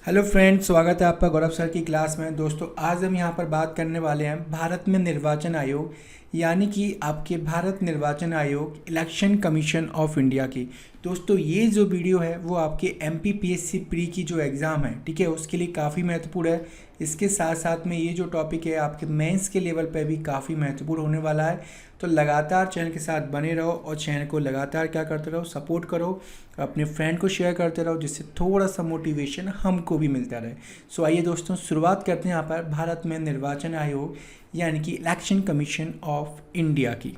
Hello friends, स्वागत है आपका गौरव सर की क्लास में। दोस्तों, आज हम यहाँ पर बात करने वाले हैं भारत में निर्वाचन आयोग यानी कि आपके भारत निर्वाचन आयोग इलेक्शन कमीशन ऑफ इंडिया की। दोस्तों, ये जो वीडियो है वो आपके एमपीपीएससी प्री की जो एग्ज़ाम है, ठीक है, उसके लिए काफ़ी महत्वपूर्ण है। इसके साथ साथ में ये जो टॉपिक है आपके मेंस के लेवल पे भी काफ़ी महत्वपूर्ण होने वाला है। तो लगातार चैनल के साथ बने रहो और चैनल को लगातार क्या करते रहो, सपोर्ट करो, अपने फ्रेंड को शेयर करते रहो, जिससे थोड़ा सा मोटिवेशन हमको भी मिलता रहे। सो आइए दोस्तों, शुरुआत करते हैं यहाँ पर भारत में निर्वाचन आयोग यानी कि इलेक्शन कमीशन ऑफ इंडिया की।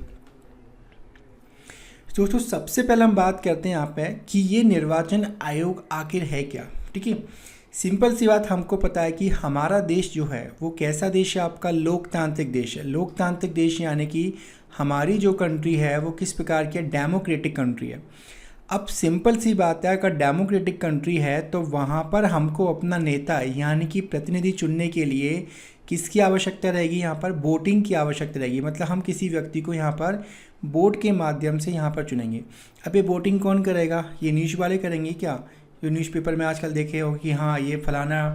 दोस्तों, सबसे पहले हम बात करते हैं यहाँ पे कि ये निर्वाचन आयोग आखिर है क्या। ठीक है, सिंपल सी बात, हमको पता है कि हमारा देश जो है वो कैसा देश है, आपका लोकतांत्रिक देश है। लोकतांत्रिक देश यानी कि हमारी जो कंट्री है वो किस प्रकार की है, डेमोक्रेटिक कंट्री है। अब सिंपल सी बात है, अगर डेमोक्रेटिक कंट्री है तो वहाँ पर हमको अपना नेता यानी कि प्रतिनिधि चुनने के लिए किसकी आवश्यकता रहेगी, यहाँ पर वोटिंग की आवश्यकता रहेगी। मतलब हम किसी व्यक्ति को यहाँ पर वोट के माध्यम से यहाँ पर चुनेंगे। अब ये वोटिंग कौन करेगा, ये न्यूज़ वाले करेंगे क्या? जो न्यूज़पेपर में आजकल देखे हो कि हाँ ये फलाना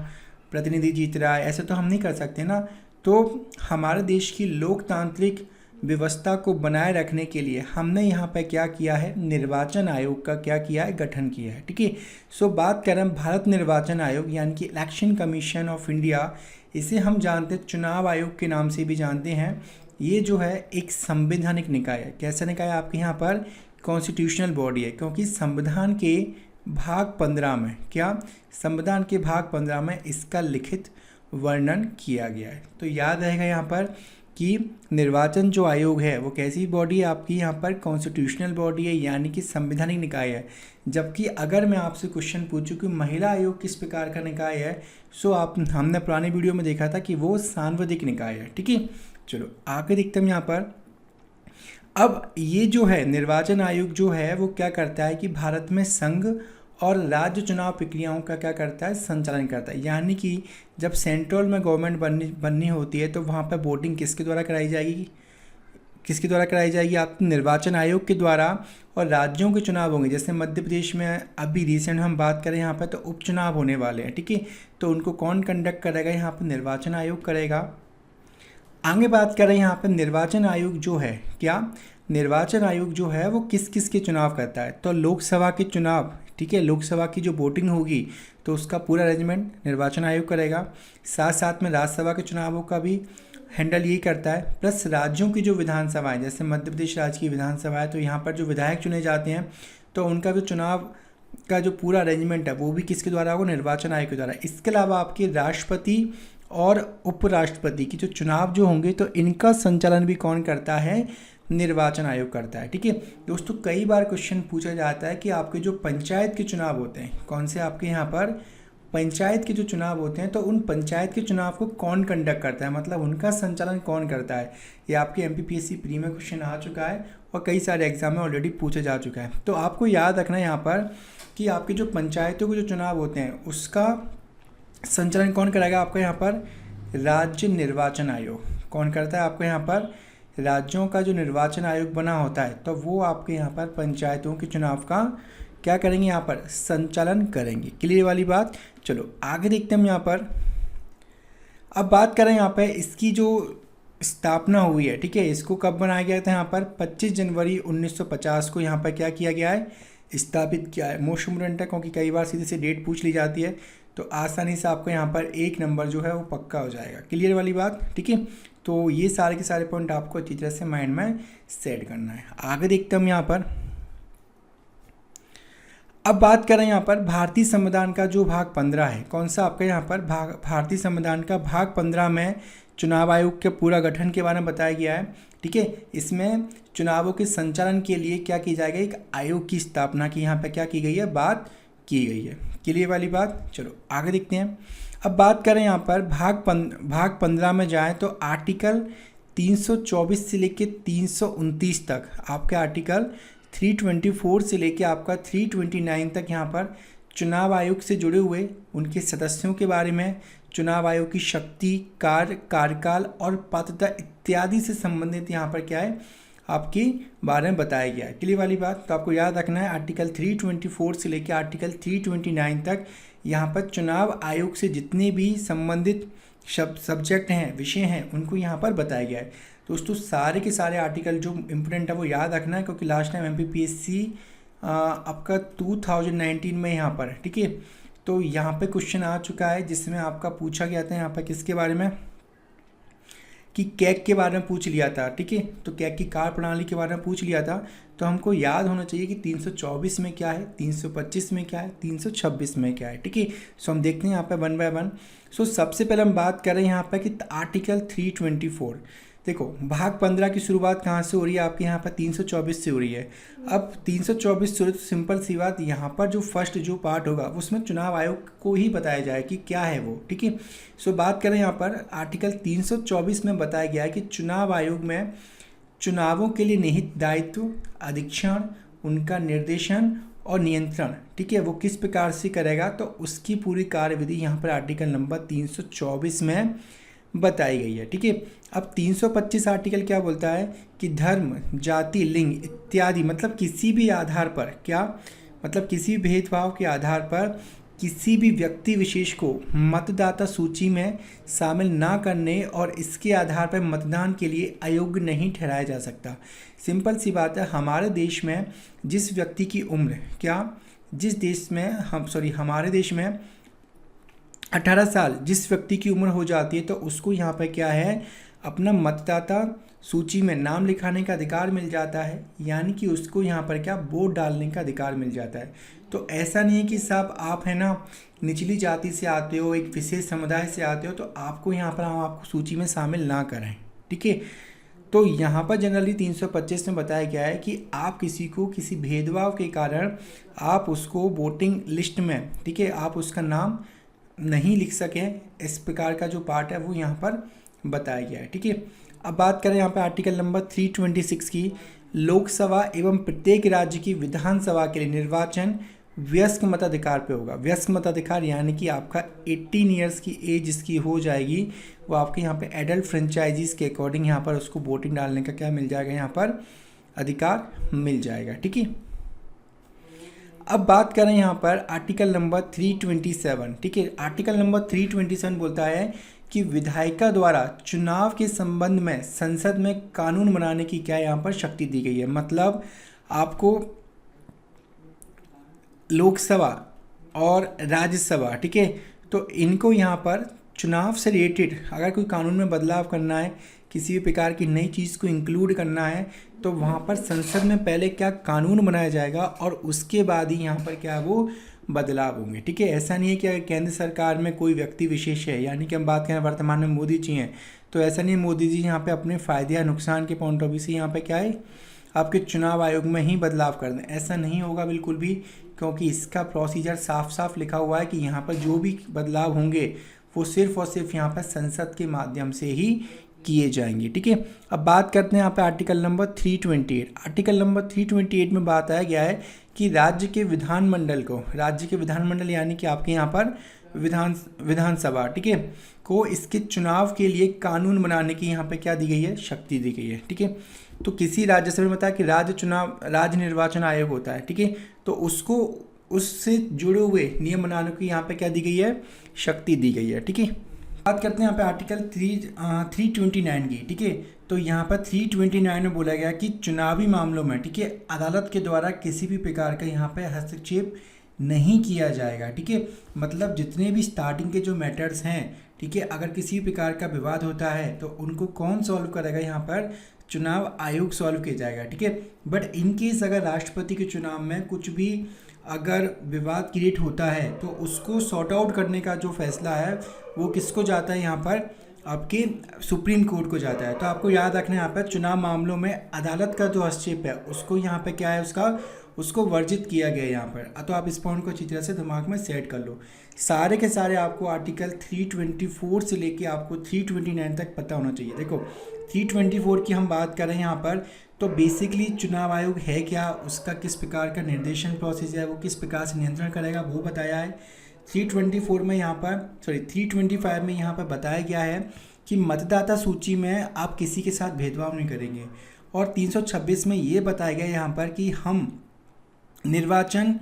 प्रतिनिधि जीत रहा है, ऐसे तो हम नहीं कर सकते ना। तो हमारे देश की लोकतांत्रिक व्यवस्था को बनाए रखने के लिए हमने यहाँ पर क्या किया है, निर्वाचन आयोग का क्या किया है, गठन किया है। ठीक है, सो बात करें हम भारत निर्वाचन आयोग यानी कि इलेक्शन कमीशन ऑफ इंडिया, इसे हम जानते चुनाव आयोग के नाम से भी जानते हैं। ये जो है एक संवैधानिक निकाय है। कैसा निकाय है आपके यहाँ पर, कॉन्स्टिट्यूशनल बॉडी है, क्योंकि संविधान के भाग 15 में क्या, संविधान के भाग 15 में इसका लिखित वर्णन किया गया है। तो याद रहेगा यहाँ पर कि निर्वाचन जो आयोग है वो कैसी बॉडी है आपकी, यहाँ पर कॉन्स्टिट्यूशनल बॉडी है यानी कि संवैधानिक निकाय है। जबकि अगर मैं आपसे क्वेश्चन पूछूं कि महिला आयोग किस प्रकार का निकाय है, सो आप हमने पुराने वीडियो में देखा था कि वो सांविधिक निकाय है। ठीक है, चलो आगे देखते हैं यहाँ पर। अब ये जो है निर्वाचन आयोग जो है वो क्या करता है कि भारत में संघ और राज्य चुनाव प्रक्रियाओं का क्या करता है, संचालन करता है। यानी कि जब सेंट्रल में गवर्नमेंट बननी होती है तो वहाँ पर वोटिंग किसके द्वारा कराई जाएगी, किसके द्वारा कराई जाएगी, आप निर्वाचन आयोग के द्वारा। और राज्यों के चुनाव होंगे, जैसे मध्य प्रदेश में अभी रिसेंट हम बात करें यहाँ पर तो उपचुनाव होने वाले हैं। ठीक है, तो उनको कौन कंडक्ट करेगा, यहाँ पर निर्वाचन आयोग करेगा। आगे बात करें यहाँ पर निर्वाचन आयोग जो है क्या, निर्वाचन आयोग जो है वो किस किस के चुनाव करता है, तो लोकसभा के चुनाव, ठीक है, लोकसभा की जो वोटिंग होगी तो उसका पूरा अरेंजमेंट निर्वाचन आयोग करेगा। साथ साथ में राज्यसभा के चुनावों का भी हैंडल यही करता है। प्लस राज्यों की जो विधानसभाएं, जैसे मध्य प्रदेश राज्य की विधानसभा है तो यहाँ पर जो विधायक चुने जाते हैं तो उनका जो चुनाव का जो पूरा अरेंजमेंट है वो भी किसके द्वारा होगा, निर्वाचन आयोग के द्वारा। इसके अलावा आपके राष्ट्रपति और उपराष्ट्रपति की जो चुनाव जो होंगे तो इनका संचालन भी कौन करता है, निर्वाचन आयोग करता है। ठीक है दोस्तों, कई बार क्वेश्चन पूछा जाता है कि आपके जो पंचायत के चुनाव होते हैं, कौन से आपके यहाँ पर पंचायत के जो चुनाव होते हैं तो उन पंचायत के चुनाव को कौन कंडक्ट करता है, मतलब उनका संचालन कौन करता है। ये आपके एमपीपीएससी प्री में क्वेश्चन आ चुका है और कई सारे एग्जाम में ऑलरेडी पूछा जा चुका है। तो आपको याद रखना है यहाँ पर कि आपके जो पंचायतों के जो चुनाव होते हैं उसका संचालन कौन कराएगा, आपका यहाँ पर राज्य निर्वाचन आयोग कौन करता है। आपको यहाँ पर राज्यों का जो निर्वाचन आयोग बना होता है तो वो आपके यहाँ पर पंचायतों के चुनाव का क्या करेंगे, यहाँ पर संचालन करेंगे। क्लियर वाली बात। चलो आगे देखते हैं हम यहाँ पर। अब बात करें यहाँ पर इसकी जो स्थापना हुई है, ठीक है, इसको कब बनाया गया था, यहाँ पर 25 जनवरी 1950 को यहाँ पर क्या किया गया है, स्थापित किया है। मोस्ट इम्पोर्टेंट है क्योंकि कई बार सीधे से डेट पूछ ली जाती है तो आसानी से आपको यहाँ पर एक नंबर जो है वो पक्का हो जाएगा। क्लियर वाली बात, ठीक है। तो ये सारे के सारे पॉइंट आपको अच्छी तरह से माइंड में सेट करना है। आगे देखते हैं हम यहाँ पर। अब बात करें यहाँ पर भारतीय संविधान का जो भाग 15 है, कौन सा आपका यहाँ पर भारतीय संविधान का भाग 15 में चुनाव आयोग के पूरा गठन के बारे में बताया गया है। ठीक है, इसमें चुनावों के संचालन के लिए क्या की जाएगी, एक आयोग की स्थापना की यहाँ पर क्या की गई है, बात की गई है। क्लियर वाली बात। चलो आगे देखते हैं। अब बात करें यहाँ पर भाग 15 में जाएं तो आर्टिकल 324 से लेके 329 तक, आपके आर्टिकल 324 से लेके आपका 329 तक यहाँ पर चुनाव आयोग से जुड़े हुए उनके सदस्यों के बारे में, चुनाव आयोग की शक्ति, कार्यकाल और पात्रता इत्यादि से संबंधित यहाँ पर क्या है, आपके बारे में बताया गया है। क्लियर वाली बात। तो आपको याद रखना है आर्टिकल 324 से लेकर आर्टिकल 329 तक यहाँ पर चुनाव आयोग से जितने भी संबंधित सब्जेक्ट हैं, विषय हैं, उनको यहाँ पर बताया गया है। दोस्तों सारे के सारे आर्टिकल जो इम्पोर्टेंट है वो याद रखना है, क्योंकि लास्ट टाइम MPPSC आपका 2019 में यहाँ पर, ठीक है, तो यहाँ पे क्वेश्चन आ चुका है जिसमें आपका पूछा गया था यहाँ पर किसके बारे में, कि कैग के बारे में पूछ लिया था, ठीक है, तो कैग की कार्य प्रणाली के बारे में पूछ लिया था। तो हमको याद होना चाहिए कि 324 में क्या है, 325 में क्या है, 326 में क्या है, ठीक है। सो हम देखते हैं यहाँ पे वन बाय वन। सो सबसे पहले हम बात कर रहे हैं यहाँ पर कि आर्टिकल 324। देखो भाग 15 की शुरुआत कहाँ से हो रही है, आपके यहाँ पर 324 से हो रही है। अब 324 से हो रही, तो सिंपल सी बात, यहाँ पर जो फर्स्ट जो पार्ट होगा उसमें चुनाव आयोग को ही बताया जाए कि क्या है वो, ठीक है। सो बात करें यहाँ पर आर्टिकल 324 में बताया गया है कि चुनाव आयोग में चुनावों के लिए निहित दायित्व, अधीक्षण, उनका निर्देशन और नियंत्रण, ठीक है, वो किस प्रकार से करेगा, तो उसकी पूरी कार्यविधि यहाँ पर आर्टिकल नंबर 324 में बताई गई है, ठीक है। अब 325 आर्टिकल क्या बोलता है कि धर्म, जाति, लिंग इत्यादि, मतलब किसी भी आधार पर, क्या मतलब किसी भी भेदभाव के आधार पर किसी भी व्यक्ति विशेष को मतदाता सूची में शामिल ना करने और इसके आधार पर मतदान के लिए अयोग्य नहीं ठहराया जा सकता। सिंपल सी बात है, हमारे देश में जिस व्यक्ति की उम्र, क्या जिस देश में हमारे देश में 18 साल जिस व्यक्ति की उम्र हो जाती है, तो उसको यहाँ पर क्या है, अपना मतदाता सूची में नाम लिखाने का अधिकार मिल जाता है, यानी कि उसको यहाँ पर क्या वोट डालने का अधिकार मिल जाता है। तो ऐसा नहीं है कि साहब आप है ना निचली जाति से आते हो, एक विशेष समुदाय से आते हो, तो आपको यहाँ पर हम आपको सूची में शामिल ना करें, ठीक है। तो यहाँ पर जनरली 325 में बताया गया है कि आप किसी को किसी भेदभाव के कारण आप उसको वोटिंग लिस्ट में, ठीक है, आप उसका नाम नहीं लिख सकें, इस प्रकार का जो पार्ट है वो यहाँ पर बताया गया है, ठीक है। अब बात करें यहाँ पे आर्टिकल नंबर 326 की, लोकसभा एवं प्रत्येक राज्य की विधानसभा के लिए निर्वाचन वयस्क मताधिकार पे होगा। वयस्क मताधिकार यानी कि आपका 18 ईयर्स की एज जिसकी हो जाएगी वो आपके यहाँ पे एडल्ट फ्रेंचाइजीज के अकॉर्डिंग यहाँ पर उसको वोटिंग डालने का क्या मिल जाएगा, यहाँ पर अधिकार मिल जाएगा, ठीक है। अब बात करें यहाँ पर आर्टिकल नंबर 327, ठीक है। आर्टिकल नंबर 327 बोलता है कि विधायिका द्वारा चुनाव के संबंध में संसद में कानून बनाने की क्या यहाँ पर शक्ति दी गई है। मतलब आपको लोकसभा और राज्यसभा, ठीक है, तो इनको यहाँ पर चुनाव से रिलेटेड अगर कोई कानून में बदलाव करना है, किसी भी प्रकार की नई चीज़ को इंक्लूड करना है, तो वहाँ पर संसद में पहले क्या कानून बनाया जाएगा और उसके बाद ही यहाँ पर क्या वो बदलाव होंगे, ठीक है। ऐसा नहीं है कि अगर केंद्र सरकार में कोई व्यक्ति विशेष है, यानी कि हम बात करें वर्तमान में मोदी जी हैं, तो ऐसा नहीं मोदी जी यहाँ पे अपने फ़ायदे या नुकसान के पॉइंट ऑफ व्यू से यहाँ पे क्या है आपके चुनाव आयोग में ही बदलाव कर दें, ऐसा नहीं होगा बिल्कुल भी, क्योंकि इसका प्रोसीजर साफ साफ लिखा हुआ है कि यहाँ पर जो भी बदलाव होंगे वो सिर्फ और सिर्फ यहाँ पर संसद के माध्यम से ही किए जाएंगे, ठीक है। अब बात करते हैं यहाँ पे आर्टिकल नंबर 328। आर्टिकल नंबर 328 में बात आया गया है कि राज्य के विधानमंडल यानी कि आपके यहाँ पर विधानसभा, ठीक है, को इसके चुनाव के लिए कानून बनाने की यहाँ पे क्या दी गई है, शक्ति दी गई है, ठीक है। तो किसी राज्यसभा में बताया कि राज्य निर्वाचन आयोग होता है, ठीक है, तो उसको उससे जुड़े हुए नियम बनाने की यहाँ पे क्या दी गई है, शक्ति दी गई है, ठीक है। बात करते हैं यहाँ पे आर्टिकल 329 की, ठीक है। तो यहाँ पर 329 में बोला गया कि चुनावी मामलों में, ठीक है, अदालत के द्वारा किसी भी प्रकार का यहाँ पे हस्तक्षेप नहीं किया जाएगा, ठीक है। मतलब जितने भी स्टार्टिंग के जो मैटर्स हैं, ठीक है, अगर किसी प्रकार का विवाद होता है तो उनको कौन सॉल्व करेगा, यहाँ पर चुनाव आयोग सॉल्व किया जाएगा, ठीक है। बट इन केस अगर राष्ट्रपति के चुनाव में कुछ भी अगर विवाद क्रिएट होता है तो उसको सॉर्ट आउट करने का जो फैसला है वो किसको जाता है, यहाँ पर आपके सुप्रीम कोर्ट को जाता है। तो आपको याद रखना है यहाँ पर चुनाव मामलों में अदालत का जो हस्तक्षेप है उसको यहाँ पे क्या है उसको वर्जित किया गया है यहाँ पर। तो आप इस पॉइंट को अच्छी तरह से दिमाग में सेट कर लो। सारे के सारे आपको आर्टिकल 324 से लेके आपको 329 तक पता होना चाहिए। देखो 324 की हम बात करें यहाँ पर, तो बेसिकली चुनाव आयोग है क्या, उसका किस प्रकार का निर्देशन प्रोसेस है, वो किस प्रकार से नियंत्रण करेगा वो बताया है। 324 में यहाँ पर 325 में यहाँ पर बताया गया है कि मतदाता सूची में आप किसी के साथ भेदभाव नहीं करेंगे, और 326 में ये बताया गया यहाँ पर कि हम निर्वाचन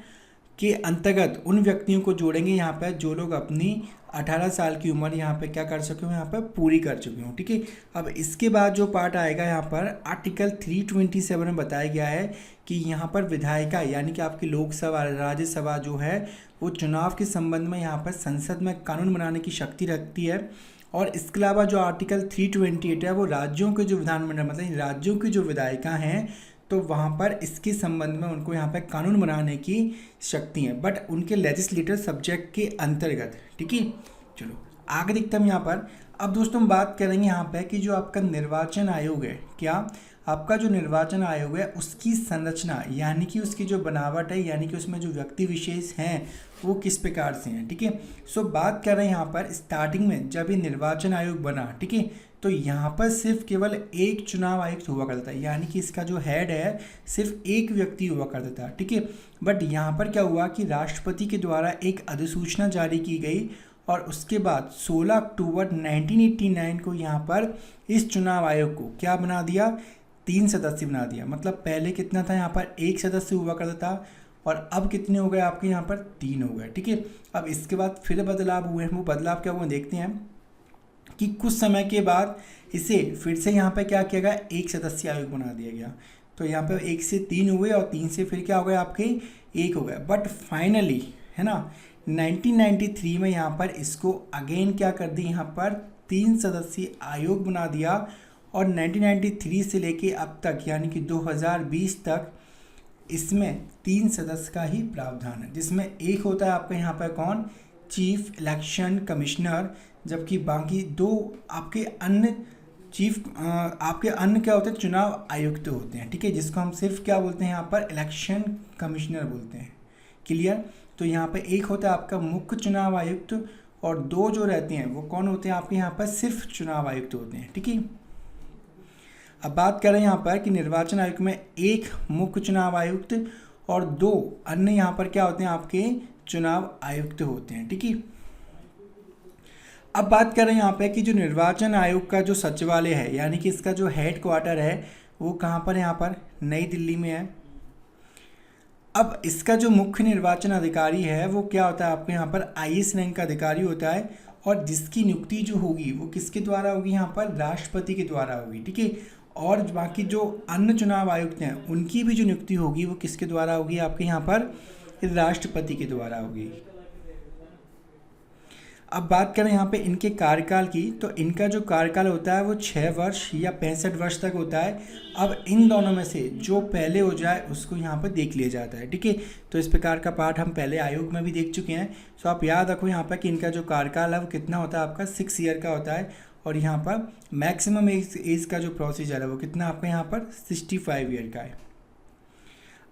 के अंतर्गत उन व्यक्तियों को जोड़ेंगे यहाँ पर जो लोग अपनी 18 साल की उम्र यहाँ पे क्या कर चुके हो, यहाँ पर पूरी कर चुके हो। ठीक है, अब इसके बाद जो पार्ट आएगा यहाँ पर आर्टिकल 327 में बताया गया है कि यहाँ पर विधायिका यानी कि आपकी लोकसभा राज्यसभा जो है वो चुनाव के संबंध में यहाँ पर संसद में कानून बनाने की शक्ति रखती है। और इसके अलावा जो आर्टिकल 328 है वो राज्यों के जो विधानमंडल मतलब राज्यों की जो विधायिका हैं तो वहाँ पर इसके संबंध में उनको यहाँ पर कानून बनाने की शक्ति है, बट उनके लेजिस्लेटर सब्जेक्ट के अंतर्गत। ठीक है, चलो आगे देखते हम यहाँ पर। अब दोस्तों हम बात करेंगे यहाँ पे कि जो आपका निर्वाचन आयोग है, क्या आपका जो निर्वाचन आयोग है उसकी संरचना यानी कि उसकी जो बनावट है यानी कि उसमें जो व्यक्ति विशेष हैं वो किस प्रकार से हैं। ठीक है, सो बात कर रहे हैं यहाँ पर स्टार्टिंग में जब ये निर्वाचन आयोग बना, ठीक है, तो यहाँ पर सिर्फ केवल एक चुनाव आयुक्त हुआ करता था, यानी कि इसका जो हेड है सिर्फ एक व्यक्ति हुआ करता था। ठीक है, बट यहाँ पर क्या हुआ कि राष्ट्रपति के द्वारा एक अधिसूचना जारी की गई और उसके बाद 16 अक्टूबर 1989 को यहाँ पर इस चुनाव आयोग को क्या बना दिया, 3 सदस्य बना दिया। मतलब पहले कितना था, यहाँ पर 1 सदस्य हुआ करता था और अब कितने हो गए आपके यहाँ पर 3 हो गए। ठीक है, अब इसके बाद फिर बदलाव हुए, वो बदलाव क्या हुए देखते हैं कि कुछ समय के बाद इसे फिर से यहाँ पर क्या किया गया, 1 सदस्य आयोग बना दिया गया। तो यहाँ पर 1 से 3 हुए और 3 से फिर क्या हो गए आपके 1 हो गए। बट फाइनली है ना 1993 में यहाँ पर इसको अगेन क्या कर दी, यहाँ पर 3 सदस्यीय आयोग बना दिया और 1993 से लेके अब तक यानी कि 2020 तक इसमें 3 सदस्य का ही प्रावधान है, जिसमें एक होता है आपका यहाँ पर कौन, चीफ इलेक्शन कमिश्नर, जबकि बाकी 2 आपके अन्य आपके अन्य क्या होते हैं, चुनाव आयुक्त होते हैं। ठीक है, जिसको हम सिर्फ क्या बोलते हैं यहाँ पर इलेक्शन कमिश्नर बोलते हैं। क्लियर, तो यहाँ पे एक होता है आपका मुख्य चुनाव आयुक्त और 2 जो रहते हैं वो कौन होते हैं आपके यहाँ पर सिर्फ चुनाव आयुक्त होते हैं। ठीक है, अब बात करें यहाँ पर कि निर्वाचन आयोग में 1 मुख्य चुनाव आयुक्त और 2 अन्य यहाँ पर क्या होते हैं आपके चुनाव आयुक्त होते हैं। ठीक है, अब बात करें यहाँ पे कि जो निर्वाचन आयोग का जो सचिवालय है यानी कि इसका जो हेड क्वार्टर है वो कहाँ पर है, यहाँ पर नई दिल्ली में है। अब इसका जो मुख्य निर्वाचन अधिकारी है वो क्या होता है आपके यहाँ पर IAS रैंक का अधिकारी होता है और जिसकी नियुक्ति जो होगी वो किसके द्वारा होगी, यहाँ पर राष्ट्रपति के द्वारा होगी। ठीक है, और बाकी जो अन्य चुनाव आयुक्त हैं उनकी भी जो नियुक्ति होगी वो किसके द्वारा होगी, आपके यहाँ पर राष्ट्रपति के द्वारा होगी। अब बात करें यहाँ पे इनके कार्यकाल की, तो इनका जो कार्यकाल होता है वो 6 वर्ष या 65 वर्ष तक होता है। अब इन दोनों में से जो पहले हो जाए उसको यहाँ पर देख लिया जाता है। ठीक है, तो इस प्रकार का पाठ हम पहले आयोग में भी देख चुके हैं। सो आप याद रखो यहाँ पर कि इनका जो कार्यकाल है वो कितना होता है आपका 6 ईयर का होता है और यहाँ पर मैक्सिमम एज का जो प्रोसीजर है वो कितना आपका यहाँ पर 65 ईयर का है।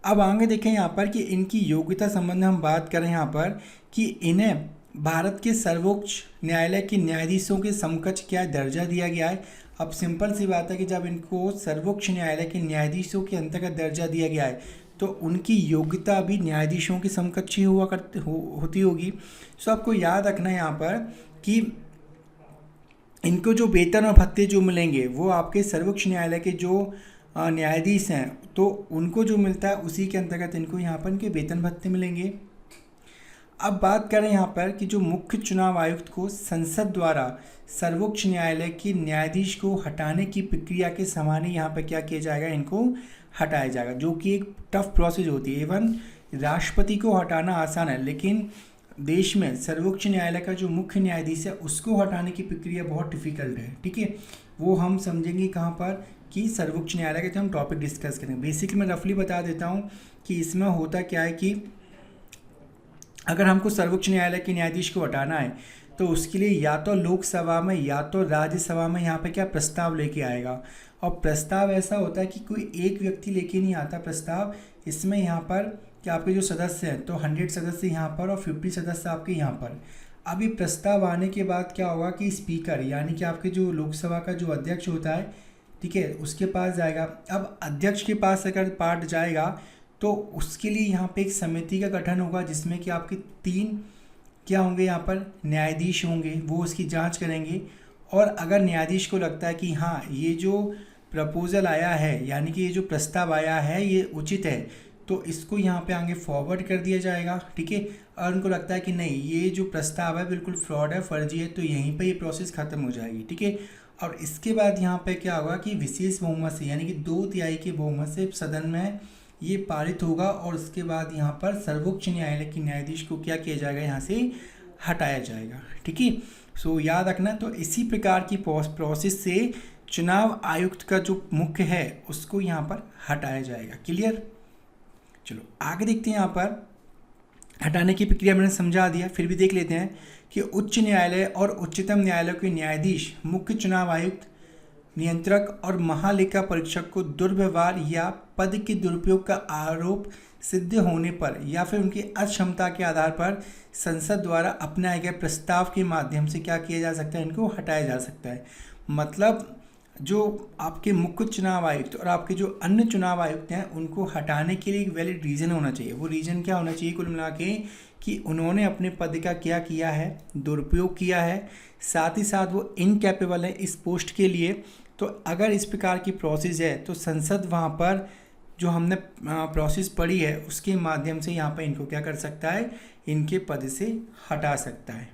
अब आगे देखें यहाँ पर कि इनकी योग्यता संबंध हम बात करें यहाँ पर कि इन्हें भारत के सर्वोच्च न्यायालय के न्यायाधीशों के समकक्ष क्या दर्जा दिया गया है। अब सिंपल सी बात है कि जब इनको सर्वोच्च न्यायालय के न्यायाधीशों के अंतर्गत दर्जा दिया गया है तो उनकी योग्यता भी न्यायाधीशों की समकक्ष ही होती होगी। सो आपको याद रखना है यहाँ पर कि इनको जो वेतन और भत्ते जो मिलेंगे वो आपके सर्वोच्च न्यायालय के जो न्यायाधीश हैं तो उनको जो मिलता है उसी के अंतर्गत इनको यहाँ पर इनके वेतन भत्ते मिलेंगे। अब बात करें यहाँ पर कि जो मुख्य चुनाव आयुक्त को संसद द्वारा सर्वोच्च न्यायालय के न्यायाधीश को हटाने की प्रक्रिया के समान ही यहाँ पर क्या किया जाएगा, इनको हटाया जाएगा, जो कि एक टफ प्रोसेस होती है। इवन राष्ट्रपति को हटाना आसान है लेकिन देश में सर्वोच्च न्यायालय का जो मुख्य न्यायाधीश है उसको हटाने की प्रक्रिया बहुत डिफिकल्ट है। ठीक है, वो हम समझेंगे कहाँ पर कि सर्वोच्च न्यायालय का हम टॉपिक डिस्कस करेंगे। बेसिकली मैं रफली बता देता हूँ कि इसमें होता क्या है कि अगर हमको सर्वोच्च न्यायालय के न्यायाधीश को हटाना है तो उसके लिए या तो लोकसभा में या तो राज्यसभा में यहाँ पे क्या प्रस्ताव लेके आएगा। और प्रस्ताव ऐसा होता है कि कोई एक व्यक्ति लेके नहीं आता प्रस्ताव, इसमें यहाँ पर कि आपके जो सदस्य हैं तो 100 सदस्य यहाँ पर और 50 सदस्य आपके यहाँ पर। अभी प्रस्ताव आने के बाद क्या होगा कि स्पीकर यानी कि आपके जो लोकसभा का जो अध्यक्ष होता है, ठीक है, उसके पास जाएगा। अब अध्यक्ष के पास अगर पार्ट जाएगा तो उसके लिए यहाँ पे एक समिति का गठन होगा जिसमें कि आपके 3 क्या होंगे यहाँ पर न्यायाधीश होंगे, वो उसकी जांच करेंगे। और अगर न्यायाधीश को लगता है कि हाँ ये जो प्रपोज़ल आया है यानी कि ये जो प्रस्ताव आया है ये उचित है तो इसको यहाँ पे आगे फॉरवर्ड कर दिया जाएगा, ठीक है। और उनको लगता है कि नहीं, ये जो प्रस्ताव है बिल्कुल फ्रॉड है, फर्जी है, तो यहीं पे ये प्रोसेस ख़त्म हो जाएगी, ठीक है। और इसके बाद यहाँ पे क्या होगा कि विशेष बहुमत से, यानी कि 2/3 के बहुमत से सदन में ये पारित होगा, और उसके बाद यहाँ पर सर्वोच्च न्यायालय के न्यायाधीश को क्या किया जाएगा, यहाँ से हटाया जाएगा, ठीक है। सो याद रखना, तो इसी प्रकार की प्रोसेस से चुनाव आयुक्त का जो मुख्य है उसको यहाँ पर हटाया जाएगा। क्लियर? चलो आगे देखते हैं। यहाँ पर हटाने की प्रक्रिया मैंने समझा दिया, फिर भी देख लेते हैं कि उच्च न्यायालय और उच्चतम न्यायालय के न्यायाधीश, मुख्य चुनाव आयुक्त, नियंत्रक और महालेखा परीक्षक को दुर्व्यवहार या पद के दुरुपयोग का आरोप सिद्ध होने पर या फिर उनकी अक्षमता के आधार पर संसद द्वारा अपनाए गए प्रस्ताव के माध्यम से क्या किया जा सकता है, इनको हटाया जा सकता है। मतलब जो आपके मुख्य चुनाव आयुक्त और आपके जो अन्य चुनाव आयुक्त हैं उनको हटाने के लिए एक वैलिड रीज़न होना चाहिए। वो रीज़न क्या होना चाहिए कुल मिला के, कि उन्होंने अपने पद का क्या किया है, दुरुपयोग किया है, साथ ही साथ वो इनकैपेबल है इस पोस्ट के लिए। तो अगर इस प्रकार की प्रोसेस है तो संसद वहाँ पर जो हमने प्रोसेस पढ़ी है उसके माध्यम से यहाँ पर इनको क्या कर सकता है, इनके पद से हटा सकता है।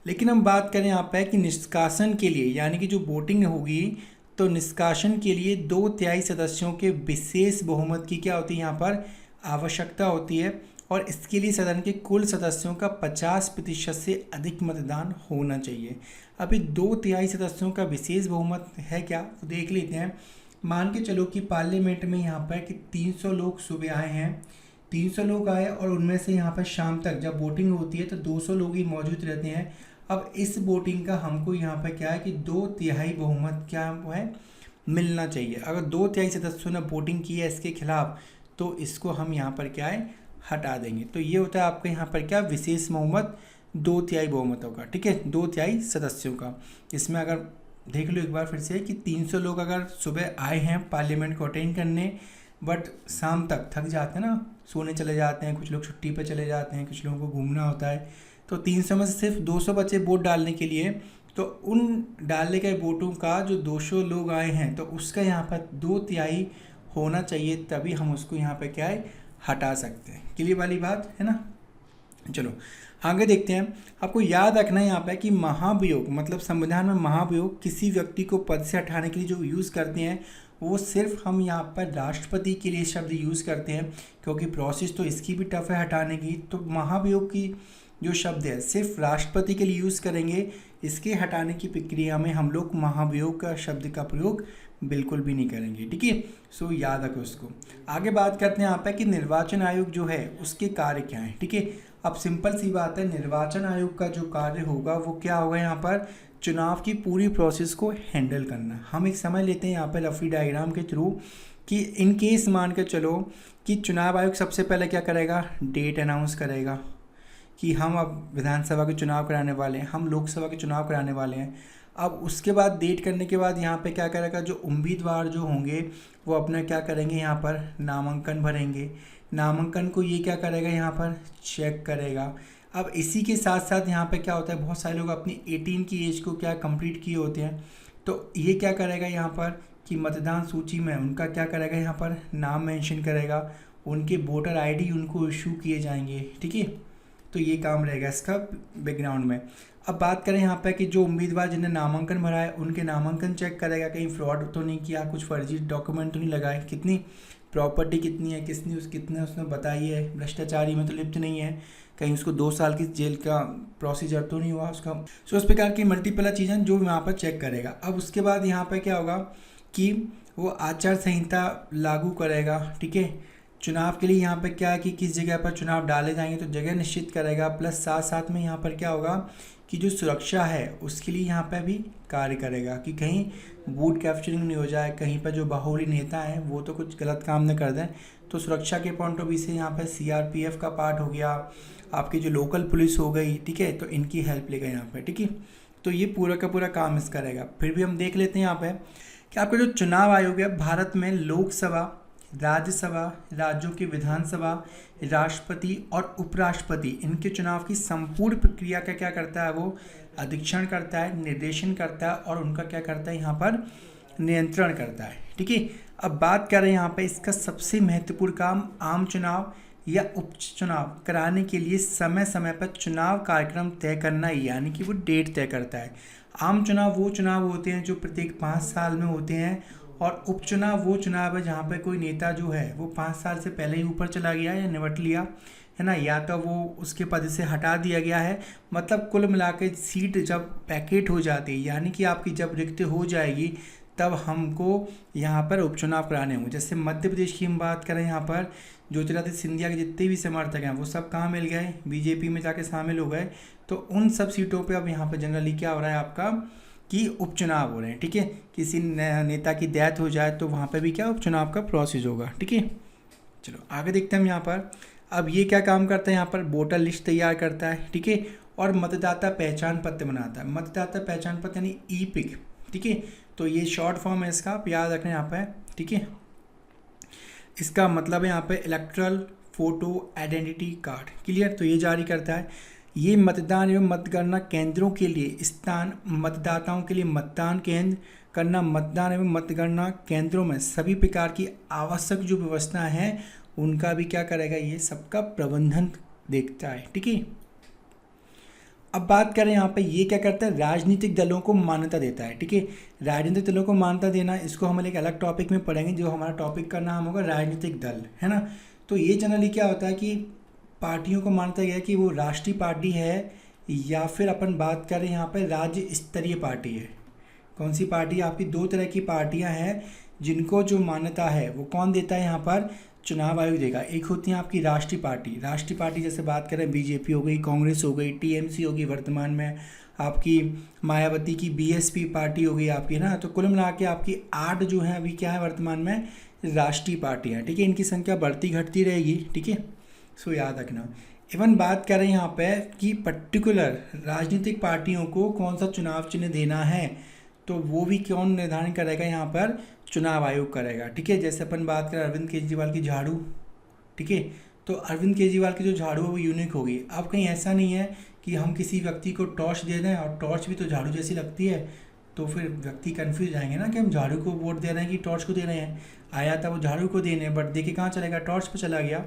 लेकिन हम बात करें यहाँ पे कि निष्कासन के लिए, यानी कि जो वोटिंग होगी, तो निष्कासन के लिए 2/3 सदस्यों के विशेष बहुमत की क्या होती है, यहाँ पर आवश्यकता होती है। और इसके लिए सदन के कुल सदस्यों का 50% से अधिक मतदान होना चाहिए। अभी 2/3 सदस्यों का विशेष बहुमत है क्या, तो देख लेते हैं। मान के चलो कि पार्लियामेंट में यहाँ पर कि 300 लोग सुबह आए हैं, 300 लोग आए और उनमें से यहाँ पर शाम तक जब वोटिंग होती है तो 200 लोग ही मौजूद रहते हैं। अब इस वोटिंग का हमको यहाँ पर क्या है कि 2/3 बहुमत क्या है, मिलना चाहिए। अगर 2/3 सदस्यों ने वोटिंग की है इसके खिलाफ, तो इसको हम यहाँ पर क्या है, हटा देंगे। तो ये होता है आपका यहाँ पर क्या, विशेष बहुमत 2/3 बहुमत होगा, ठीक है, 2/3 सदस्यों का। इसमें अगर देख लो एक बार फिर से कि 300 लोग अगर सुबह आए हैं पार्लियामेंट को अटेंड करने, बट शाम तक थक जाते हैं ना, सोने चले जाते हैं, कुछ लोग छुट्टी पे चले जाते हैं, कुछ लोगों को घूमना होता है, तो 300 में से सिर्फ 200 बचे वोट डालने के लिए। तो उन डालने गए वोटों का जो 200 लोग आए हैं तो उसका यहाँ पर 2/3 होना चाहिए, तभी हम उसको यहाँ पर क्या है, हटा सकते हैं। क्लियर वाली बात है ना। चलो आगे देखते हैं। आपको याद रखना है यहाँ पे कि महाभियोग, मतलब संविधान में महाभियोग किसी व्यक्ति को पद से हटाने के लिए जो यूज़ करते हैं, वो सिर्फ हम यहाँ पर राष्ट्रपति के लिए शब्द यूज़ करते हैं, क्योंकि प्रोसेस तो इसकी भी टफ है हटाने की। तो महाभियोग की जो शब्द है सिर्फ राष्ट्रपति के लिए यूज़ करेंगे, इसके हटाने की प्रक्रिया में हम लोग महाभियोग का शब्द का प्रयोग बिल्कुल भी नहीं करेंगे, ठीक है। सो याद रखो उसको। आगे बात करते हैं यहाँ पे कि निर्वाचन आयोग जो है उसके कार्य क्या है, ठीक है। अब सिंपल सी बात है, निर्वाचन आयोग का जो कार्य होगा वो क्या होगा, यहाँ पर चुनाव की पूरी प्रोसेस को हैंडल करना। हम एक समझ लेते हैं यहाँ पर रफी डायग्राम के थ्रू कि इन केस मान के चलो कि चुनाव आयोग सबसे पहले क्या करेगा, डेट अनाउंस करेगा कि हम अब विधानसभा के चुनाव कराने वाले हैं, हम लोकसभा के चुनाव कराने वाले हैं। अब उसके बाद डेट करने के बाद यहाँ पे क्या करेगा, जो उम्मीदवार जो होंगे वो अपना क्या करेंगे, यहाँ पर नामांकन भरेंगे। नामांकन को ये क्या करेगा, यहाँ पर चेक करेगा। अब इसी के साथ साथ यहाँ पे क्या होता है, बहुत सारे लोग अपनी 18 की एज को क्या कंप्लीट किए होते हैं, तो ये क्या करेगा यहाँ पर कि मतदान सूची में उनका क्या करेगा, यहाँ पर नाम मेंशन करेगा, उनके वोटर आईडी उनको इशू किए जाएंगे, ठीक है। तो ये काम रहेगा इसका बैकग्राउंड में। अब बात करें यहाँ पे कि जो उम्मीदवार जिन्हें नामांकन भरा है उनके नामांकन चेक करेगा, कहीं फ्रॉड तो नहीं किया, कुछ फर्जी डॉक्यूमेंट तो नहीं लगाए, कितनी प्रॉपर्टी कितनी है, कितने उसने बताई है, भ्रष्टाचारी में तो लिप्त नहीं है, कहीं उसको 2 साल की जेल का प्रोसीजर तो नहीं हुआ उसका। सो इस प्रकार की मल्टीपल चीज़ें जो यहाँ पर चेक करेगा। अब उसके बाद यहाँ पर क्या होगा कि वो आचार संहिता लागू करेगा, ठीक है। चुनाव के लिए यहाँ पर क्या है कि किस जगह पर चुनाव डाले जाएंगे तो जगह निश्चित करेगा, प्लस साथ साथ में यहाँ पर क्या होगा कि जो सुरक्षा है उसके लिए यहाँ पर भी कार्य करेगा कि कहीं बूथ कैप्चरिंग नहीं हो जाए, कहीं पर जो बाहुली नेता हैं वो तो कुछ गलत काम न कर दें। तो सुरक्षा के पॉइंट ऑफ व्यू से यहाँ पर CRPF का पार्ट हो गया, आपकी जो लोकल पुलिस हो गई, ठीक है, तो इनकी हेल्प लेगा यहाँ पर, ठीक है। तो ये पूरा का पूरा काम इस करेगा। फिर भी हम देख लेते हैं यहाँ पर कि आपका जो चुनाव आयोग है भारत में लोकसभा, राज्यसभा, राज्यों की विधानसभा, राष्ट्रपति और उपराष्ट्रपति, इनके चुनाव की संपूर्ण प्रक्रिया का क्या करता है, वो अधीक्षण करता है, निर्देशन करता है और उनका क्या करता है, यहाँ पर नियंत्रण करता है, ठीक है। अब बात करें यहाँ पे इसका सबसे महत्वपूर्ण काम आम चुनाव या उपचुनाव कराने के लिए समय समय पर चुनाव कार्यक्रम तय करना, यानी कि वो डेट तय करता है। आम चुनाव वो चुनाव होते हैं जो प्रत्येक 5 साल में होते हैं, और उपचुनाव वो चुनाव है जहाँ पे कोई नेता जो है वो 5 साल से पहले ही ऊपर चला गया या निपट लिया है ना, या तो वो उसके पद से हटा दिया गया है। मतलब कुल मिला के सीट जब पैकेट हो जाती है, यानी कि आपकी जब रिक्त हो जाएगी, तब हमको यहाँ पर उपचुनाव कराने होंगे। जैसे मध्य प्रदेश की हम बात करें, यहाँ पर ज्योतिरादित्य सिंधिया के जितने भी समर्थक हैं वो सब कहाँ मिल गए, बीजेपी में जाके शामिल हो गए। तो उन सब सीटों पे अब यहाँ पर जनरली क्या हो रहा है आपका कि उपचुनाव हो रहे हैं। ठीक है, किसी नेता की डेथ हो जाए तो वहाँ पे भी क्या उपचुनाव का प्रोसेस होगा। ठीक है, चलो आगे देखते हैं हम यहाँ पर। अब ये क्या काम करता है, यहाँ पर वोटर लिस्ट तैयार करता है। ठीक है, और मतदाता पहचान पत्र बनाता है। मतदाता पहचान पत्र यानी ई-पिक। ठीक है, तो ये शॉर्ट फॉर्म है इसका, आप याद रखना यहाँ पे। ठीक है, इसका मतलब है यहाँ पे electoral photo identity card. Clear, तो ये जारी करता है। ये मतदान एवं मतगणना केंद्रों के लिए स्थान, मतदाताओं के लिए मतदान केंद्र करना, मतदान एवं मतगणना केंद्रों में सभी प्रकार की आवश्यक जो व्यवस्था है उनका भी क्या करेगा, ये सबका प्रबंधन देखता है। ठीक है, अब बात करें यहाँ पे ये क्या करता है, राजनीतिक दलों को मान्यता देता है। ठीक है, राजनीतिक दलों को मान्यता देना, इसको हम एक अलग टॉपिक में पढ़ेंगे। जो हमारा टॉपिक का नाम होगा राजनीतिक दल, है ना। तो ये जनरली क्या होता है कि पार्टियों को मानता गया कि वो राष्ट्रीय पार्टी है, या फिर अपन बात करें यहाँ पे राज्य स्तरीय पार्टी है। कौन सी पार्टी, आपकी दो तरह की पार्टियां हैं जिनको जो मान्यता है वो कौन देता है, यहाँ पर चुनाव आयोग देगा। एक होती है आपकी राष्ट्रीय पार्टी। राष्ट्रीय पार्टी जैसे बात करें बीजेपी हो गई, कांग्रेस हो गई, टीएमसी होगी, वर्तमान में आपकी मायावती की बीएसपी पार्टी हो गई आपकी, ना। तो कुल मिला के आपकी 8 जो है अभी क्या है वर्तमान में राष्ट्रीय पार्टियाँ। ठीक है, इनकी संख्या बढ़ती घटती रहेगी। ठीक है, सो याद रखना। इवन बात करें यहाँ पे कि पर्टिकुलर राजनीतिक पार्टियों को कौन सा चुनाव चिन्ह देना है, तो वो भी कौन निर्धारण करेगा, यहाँ पर चुनाव आयोग करेगा। ठीक है, जैसे अपन बात करें अरविंद केजरीवाल की झाड़ू। ठीक है, तो अरविंद केजरीवाल की जो झाड़ू है वो यूनिक होगी। अब कहीं ऐसा नहीं है कि हम किसी व्यक्ति को टॉर्च दे दें, और टॉर्च भी तो झाड़ू जैसी लगती है, तो फिर व्यक्ति कन्फ्यूज जाएंगे ना कि हम झाड़ू को वोट दे रहे हैं कि टॉर्च को दे रहे हैं। आया था वो झाड़ू को देने, बट देखे कहाँ चलेगा, टॉर्च पर चला गया।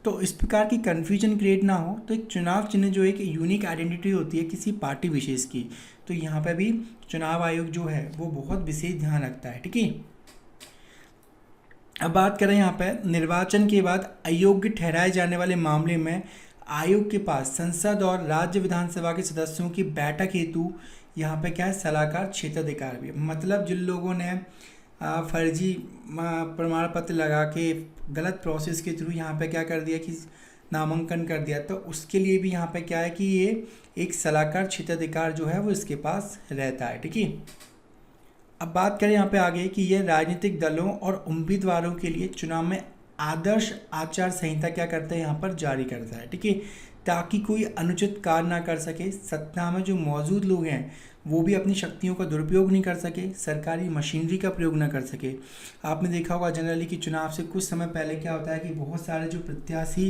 तो इस प्रकार की कन्फ्यूजन क्रिएट ना हो, तो एक चुनाव चिन्ह जो एक यूनिक आइडेंटिटी होती है किसी पार्टी विशेष की, तो यहाँ पे भी चुनाव आयोग जो है वो बहुत विशेष ध्यान रखता है। ठीक है, अब बात करें यहाँ पे निर्वाचन के बाद अयोग्य ठहराए जाने वाले मामले में आयोग के पास संसद और राज्य विधानसभा के सदस्यों की बैठक हेतु यहाँ पे क्या है, सलाहकार क्षेत्राधिकार भी। मतलब जिन लोगों ने फर्जी प्रमाण पत्र लगा के गलत प्रोसेस के थ्रू यहाँ पे क्या कर दिया कि नामांकन कर दिया, तो उसके लिए भी यहाँ पे क्या है कि ये एक सलाहकार क्षेत्राधिकार जो है वो इसके पास रहता है। ठीक है, अब बात करें यहाँ पे आगे कि ये राजनीतिक दलों और उम्मीदवारों के लिए चुनाव में आदर्श आचार संहिता क्या करता है, यहाँ पर जारी करता है। ठीक है, ताकि कोई अनुचित कार्य ना कर सके, सत्ता में जो मौजूद लोग हैं वो भी अपनी शक्तियों का दुरुपयोग नहीं कर सके, सरकारी मशीनरी का प्रयोग ना कर सके। आपने देखा होगा जनरली कि चुनाव से कुछ समय पहले क्या होता है कि बहुत सारे जो प्रत्याशी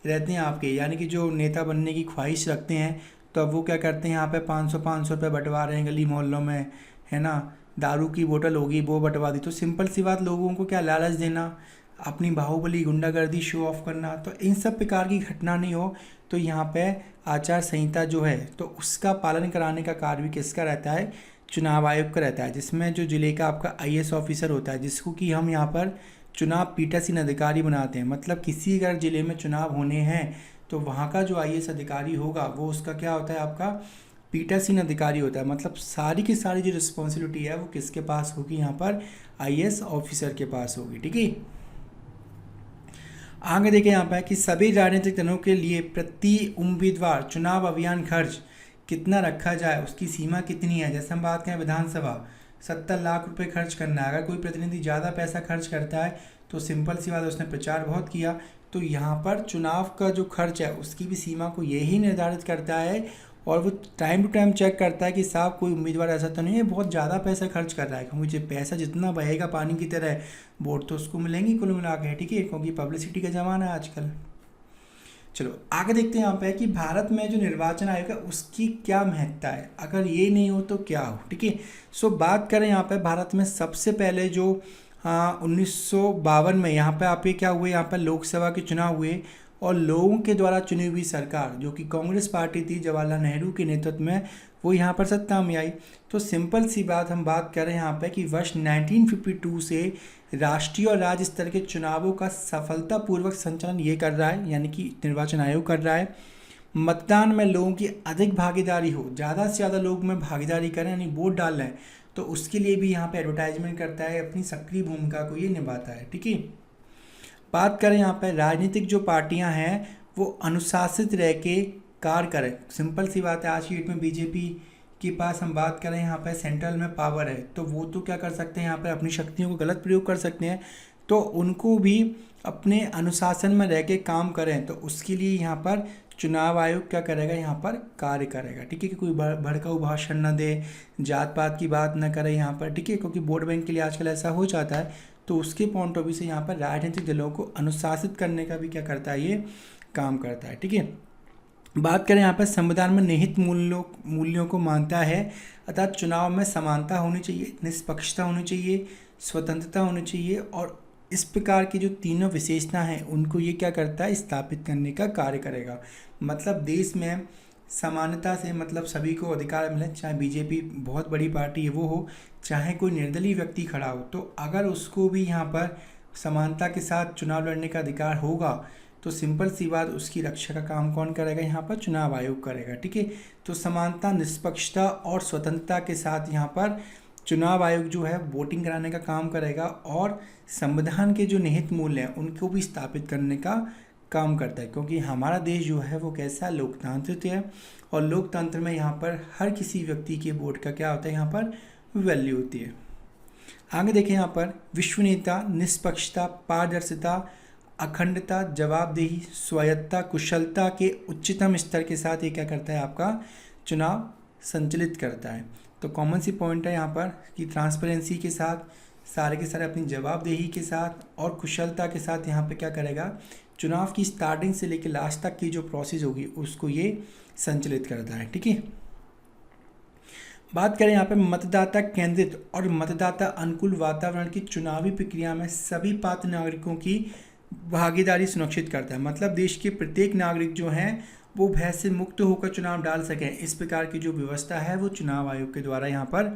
रहते हैं आपके, यानी कि जो नेता बनने की ख्वाहिश रखते हैं, तो अब वो क्या करते हैं यहाँ पे 500 रुपये बंटवा रहे हैं गली मोहल्लों में, है ना। दारू की बोतल होगी वो बंटवा दी। तो सिंपल सी बात, लोगों को क्या लालच देना, अपनी बाहुबली गुंडागर्दी शो ऑफ करना, तो इन सब प्रकार की घटना नहीं हो, तो यहाँ पे आचार संहिता जो है तो उसका पालन कराने का कार्य भी किसका रहता है, चुनाव आयोग का रहता है। जिसमें जो जिले का आपका आईएएस ऑफिसर होता है, जिसको कि हम यहाँ पर चुनाव पीठासीन अधिकारी बनाते हैं। मतलब किसी अगर जिले में चुनाव होने हैं तो वहाँ का जो आईएएस अधिकारी होगा वो उसका क्या होता है, आपका पीठासीन अधिकारी होता है। मतलब सारी की सारी जो रिस्पॉन्सिबिलिटी है वो किसके पास होगी, यहाँ पर आईएएस ऑफिसर के पास होगी। ठीक है, आगे देखें यहाँ पर कि सभी राजनीतिक दलों के लिए प्रति उम्मीदवार चुनाव अभियान खर्च कितना रखा जाए, उसकी सीमा कितनी है। जैसे हम बात करें विधानसभा 70 लाख रुपए खर्च करना है। अगर कोई प्रतिनिधि ज़्यादा पैसा खर्च करता है तो सिंपल सी बात है, उसने प्रचार बहुत किया, तो यहाँ पर चुनाव का जो खर्च है उसकी भी सीमा को यही निर्धारित करता है, और वो टाइम टू टाइम चेक करता है कि साहब कोई उम्मीदवार ऐसा तो नहीं है बहुत ज़्यादा पैसा खर्च कर रहा है, क्योंकि पैसा जितना बहेगा पानी की तरह वोट तो उसको मिलेंगी कुल मिला के। ठीक है, क्योंकि पब्लिसिटी का ज़माना है आजकल। चलो आगे देखते हैं यहाँ पे कि भारत में जो निर्वाचन आयोग है उसकी क्या महत्ता है, अगर ये नहीं हो तो क्या हो। ठीक है, सो बात करें यहाँ पे भारत में सबसे पहले जो 1952 में यहाँ पे आप ये क्या हुए, यहाँ पर लोकसभा के चुनाव हुए और लोगों के द्वारा चुनी हुई सरकार जो कि कांग्रेस पार्टी थी जवाहरलाल नेहरू के नेतृत्व में, वो यहाँ पर सत्ता में आई। तो सिंपल सी बात हम बात कर रहे हैं यहाँ पे कि वर्ष 1952 से राष्ट्रीय और राज्य स्तर के चुनावों का सफलतापूर्वक संचालन ये कर रहा है, यानी कि निर्वाचन आयोग कर रहा है। मतदान में लोगों की अधिक भागीदारी हो, ज़्यादा से ज़्यादा लोग में भागीदारी करें यानी वोट डाल रहे हैं, तो उसके लिए भी यहाँ पे एडवर्टाइजमेंट करता है, अपनी सक्रिय भूमिका को ये निभाता है। ठीक है, बात करें यहाँ पर राजनीतिक जो पार्टियाँ हैं वो अनुशासित रह के कार्य करें। सिंपल सी बात है, आज की डेट में बीजेपी के पास हम बात करें यहाँ पर सेंट्रल में पावर है, तो वो तो क्या कर सकते हैं, यहाँ पर अपनी शक्तियों को गलत प्रयोग कर सकते हैं, तो उनको भी अपने अनुशासन में रह के काम करें। तो उसके लिए यहाँ पर चुनाव आयोग क्या करेगा, यहाँ पर कार्य करेगा। ठीक है, कि कोई भड़काऊ भाषण न दे, जात पात की बात न करे यहाँ पर। ठीक है, क्योंकि वोट बैंक के लिए आजकल ऐसा हो जाता है, तो उसके पॉइंट ऑफ व्यू से यहाँ पर राजनीतिक दलों को अनुशासित करने का भी क्या करता है, ये काम करता है। ठीक है, बात करें यहाँ पर संविधान में निहित मूल्यों को मानता है, अर्थात चुनाव में समानता होनी चाहिए, निष्पक्षता होनी चाहिए, स्वतंत्रता होनी चाहिए, और इस प्रकार की जो तीनों विशेषता हैं उनको ये क्या करता है, स्थापित करने का कार्य करेगा। मतलब देश में समानता से मतलब सभी को अधिकार मिले, चाहे बीजेपी बहुत बड़ी पार्टी है वो हो, चाहे कोई निर्दलीय व्यक्ति खड़ा हो, तो अगर उसको भी यहाँ पर समानता के साथ चुनाव लड़ने का अधिकार होगा, तो सिंपल सी बात उसकी रक्षा का काम कौन करेगा, यहाँ पर चुनाव आयोग करेगा। ठीक है, तो समानता, निष्पक्षता और स्वतंत्रता के साथ यहाँ पर चुनाव आयोग जो है वोटिंग कराने का काम करेगा और संविधान के जो निहित मूल्य हैं उनको भी स्थापित करने का काम करता है। क्योंकि हमारा देश जो है वो कैसा लोकतांत्रिक है, और लोकतंत्र में यहाँ पर हर किसी व्यक्ति के वोट का क्या होता है, यहाँ पर वैल्यू होती है। आगे देखें यहाँ पर विश्वसनीयता, निष्पक्षता, पारदर्शिता, अखंडता, जवाबदेही, स्वायत्तता, कुशलता के उच्चतम स्तर के साथ ये क्या करता है, आपका चुनाव संचालित करता है। तो कॉमन सी पॉइंट है यहाँ पर कि ट्रांसपेरेंसी के साथ, सारे के सारे अपनी जवाबदेही के साथ और कुशलता के साथ यहाँ पे क्या करेगा, चुनाव की स्टार्टिंग से लेकर लास्ट तक की जो प्रोसेस होगी उसको ये संचालित करता है। ठीक है, बात करें यहाँ पे मतदाता केंद्रित और मतदाता अनुकूल वातावरण की चुनावी प्रक्रिया में सभी पात्र नागरिकों की भागीदारी सुनिश्चित करता है। मतलब देश के प्रत्येक नागरिक जो हैं वो भय से मुक्त होकर चुनाव डाल सकें, इस प्रकार की जो व्यवस्था है वो चुनाव आयोग के द्वारा यहाँ पर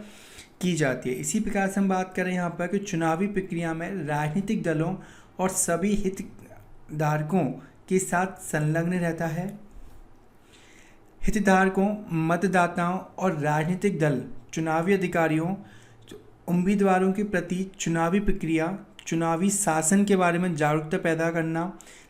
की जाती है। इसी प्रकार से हम बात करें यहाँ पर कि चुनावी प्रक्रिया में राजनीतिक दलों और सभी हितधारकों के साथ संलग्न रहता है। हितधारकों, मतदाताओं और राजनीतिक दल चुनावी अधिकारियों, उम्मीदवारों के प्रति चुनावी प्रक्रिया, चुनावी शासन के बारे में जागरूकता पैदा करना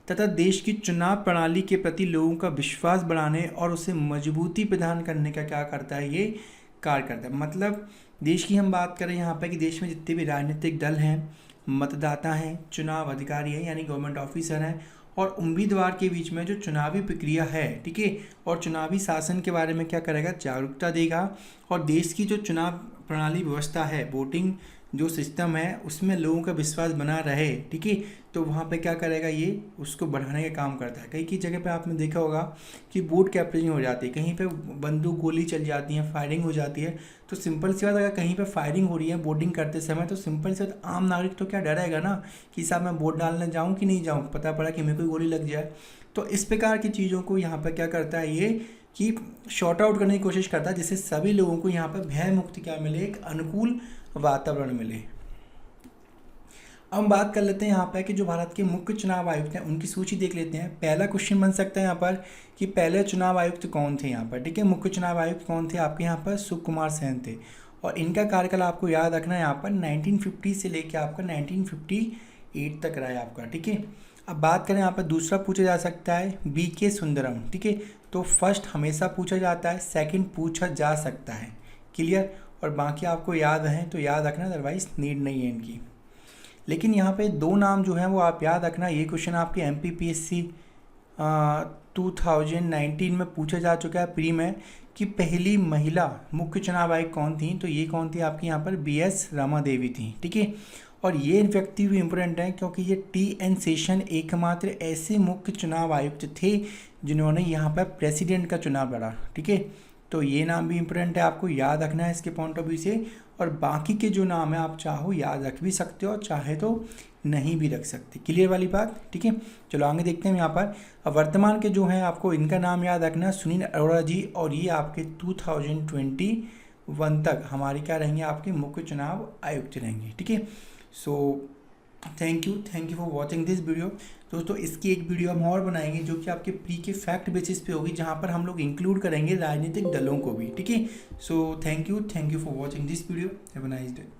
तथा देश की चुनाव प्रणाली के प्रति लोगों का विश्वास बढ़ाने और उसे मजबूती प्रदान करने का क्या करता है, ये कार्य करता है। मतलब देश की हम बात करें यहाँ पर कि देश में जितने भी राजनीतिक दल हैं, मतदाता हैं, चुनाव अधिकारी हैं यानी गवर्नमेंट ऑफिसर हैं, और उम्मीदवार के बीच में जो चुनावी प्रक्रिया है, ठीक है, और चुनावी शासन के बारे में क्या करेगा, जागरूकता देगा, और देश की जो चुनाव प्रणाली व्यवस्था है, वोटिंग जो सिस्टम है उसमें लोगों का विश्वास बना रहे, ठीक है, तो वहाँ पे क्या करेगा, ये उसको बढ़ाने का काम करता है। कई कई जगह पे आपने देखा होगा कि वोट कैप्चरिंग हो जाती है, कहीं पे बंदूक गोली चल जाती है, फायरिंग हो जाती है। तो सिंपल सी बात, अगर कहीं पे फायरिंग हो रही है वोटिंग करते समय, तो सिंपल सी बात आम नागरिक तो क्या डरेगा ना कि साहब मैं वोट डालने जाऊँ कि नहीं जाऊँ, पता पड़ा कि मेरे को गोली लग जाए। तो इस प्रकार की चीज़ों को यहाँ पर क्या करता है ये कि शॉर्ट आउट करने की कोशिश करता है, जिससे सभी लोगों को यहाँ पर भय मुक्त क्या मिले, एक अनुकूल वातावरण मिले। अब हम बात कर लेते हैं यहाँ पर कि जो भारत के मुख्य चुनाव आयुक्त हैं उनकी सूची देख लेते हैं। पहला क्वेश्चन बन सकता है यहाँ पर कि पहले चुनाव आयुक्त कौन थे यहाँ पर, ठीक है, मुख्य चुनाव आयुक्त कौन थे, आपके यहाँ पर सुकुमार सेन थे, और इनका कार्यकाल आपको याद रखना है यहाँ पर 1950 से लेकर आपका 1958 तक रहा है आपका, ठीक है। अब बात करें यहाँ पर दूसरा पूछा जा सकता है BK सुंदरम, ठीक है, तो फर्स्ट हमेशा पूछा जाता है, सेकंड पूछा जा सकता है, क्लियर, और बाकी आपको याद है तो याद रखना, अदरवाइज नीड नहीं है इनकी। लेकिन यहाँ पे दो नाम जो हैं वो आप याद रखना, ये क्वेश्चन आपके MPPSC 2019 में पूछा जा चुका है प्री में कि पहली महिला मुख्य चुनाव आयुक्त कौन थी, तो ये कौन थी आपकी यहाँ पर BS रमा देवी थी, ठीक है। और ये व्यक्ति भी इम्पोर्टेंट है क्योंकि ये TN शेषन एकमात्र ऐसे मुख्य चुनाव आयुक्त थे जिन्होंने यहाँ पर प्रेसिडेंट का चुनाव लड़ा, ठीक है। तो ये नाम भी इम्पोर्टेंट है, आपको याद रखना है इसके पॉइंट ऑफ व्यू से। और बाकी के जो नाम है आप चाहो याद रख भी सकते हो और चाहे तो नहीं भी रख सकते। क्लियर वाली बात, ठीक है। चलो आगे देखते हैं यहाँ पर। अब वर्तमान के जो हैं आपको इनका नाम याद रखना है, सुनील अरोड़ा जी, और ये आपके 2021 तक हमारे क्या रहेंगे, आपके मुख्य चुनाव आयुक्त रहेंगे, ठीक है। So thank you for watching this video. दोस्तों इसकी एक वीडियो हम और बनाएंगे जो कि आपके प्री के फैक्ट बेसिस पे होगी, जहाँ पर हम लोग इंक्लूड करेंगे राजनीतिक दलों को भी, ठीक है। So thank you for watching this video. Have a nice day.